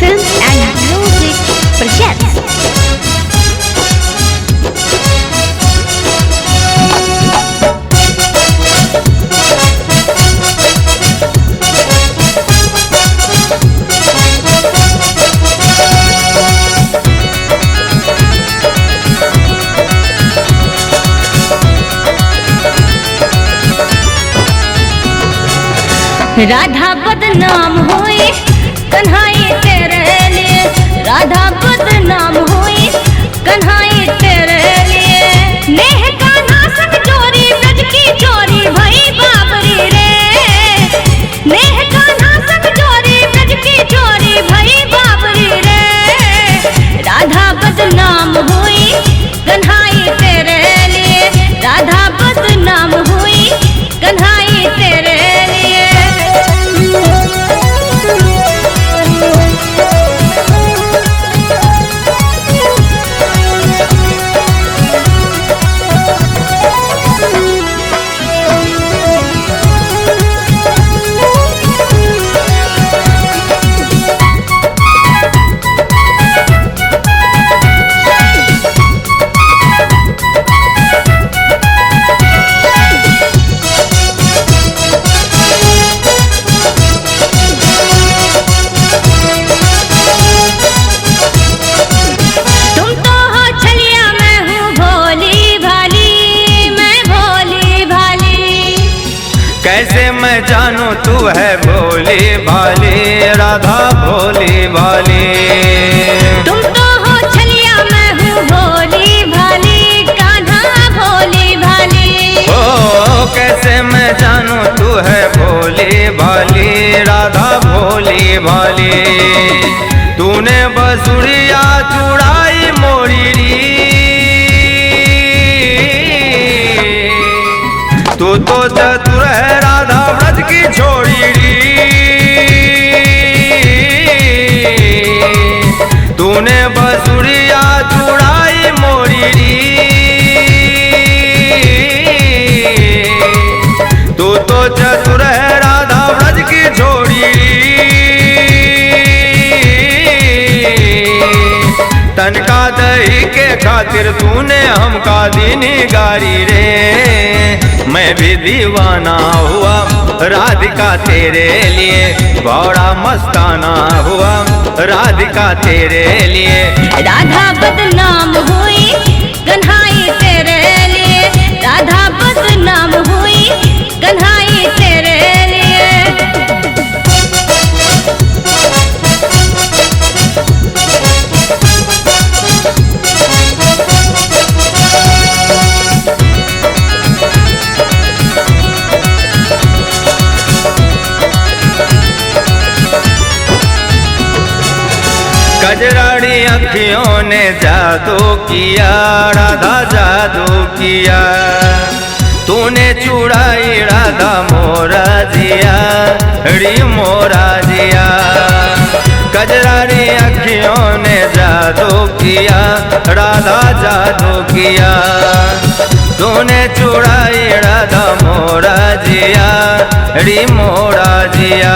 Films and Music presents. Radha बदनाम हुई कन्हैया तेरे लिए, राधा बदनाम हुई कन्हैया तेरे लिए। नेह कान्हा संग चोरी ब्रज की चोरी भई बाबरी रे, नेह कान्हा संग चोरी ब्रज की चोरी भई बाबरी रे। राधा बदनाम हुई कन्हैया तेरे लिए, राधा बदनाम हुई कन्हैया तेरे लिए। कैसे मैं जानूं तू है भोली भाली, राधा भोली भाली। तुम तो हो छलिया मैं हूँ भोली भाली, कान्हा भोली भाली। ओ कैसे मैं जानूं तू है भोली भाली, राधा भोली भाली। तूने बसुरिया चुड़ाई मोरी री, तू तो चतुर है राधा व्रज की छोड़ी री। तूने बसुरिया चुड़ाई मोरी री, तू तो चतुर है राधा व्रज की छोड़ी री। तनका दही के खातिर तूने हमका दीनी गारी रे। मैं भी दीवाना हुआ राधिका तेरे लिए, बड़ा मस्ताना हुआ राधिका तेरे लिए। राधा बदनाम हुई कन्हैया तेरे लिए, राधा बदनाम हुई कन्हैया तेरे लिए। गजराड़ी अखियों ने जादू किया, राधा जादू किया। तूने चुड़ाई राधा मोरा जिया, री मोरा जिया। गजराड़ी अखियों ने जादू किया, राधा जादू किया। तूने चुड़ाई राधा मोरा जिया, री मोरा जिया।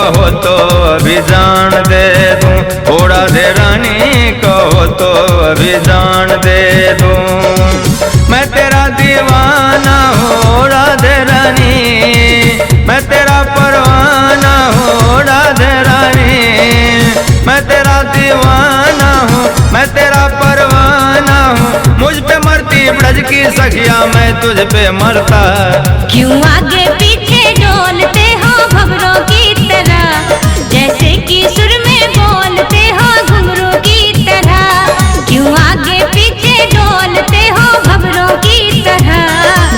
कहो तो अभी जान दे दूं, ओ राधे रानी कहो तो अभी जान दे दूं। मैं तेरा दीवाना हूँ राधे रानी, मैं तेरा परवाना हूँ राधे रानी, मैं तेरा दीवाना हूँ, मैं तेरा परवाना हूँ। मुझ पे मरती ब्रज की सखिया, मैं तुझ पे मरता। क्यों आगे पीछे डोलते हो भंवरों की तरह, जैसे कि सुर में बोलते हो घुंघरू की तरह। क्यों आगे पीछे डोलते हो भंवरों की तरह,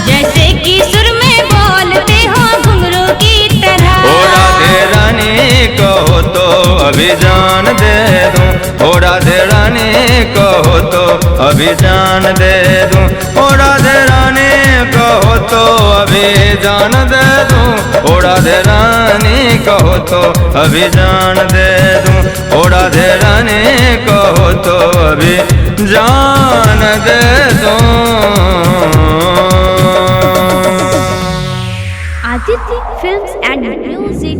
जैसे कि सुर में बोलते हो घुंघरू की तरह। ओ राधे रानी कहो तो अभी जान दे दूं, ओ राधे रानी कहो तो अभी जान दे दूं, ओ राधे रानी कहो तो अभी जान दे दूं, ओ राधे रानी कहो तो अभी जान दे दूं, ओ राधे रानी कहो तो अभी जान दे दूं। Aditi Films and Music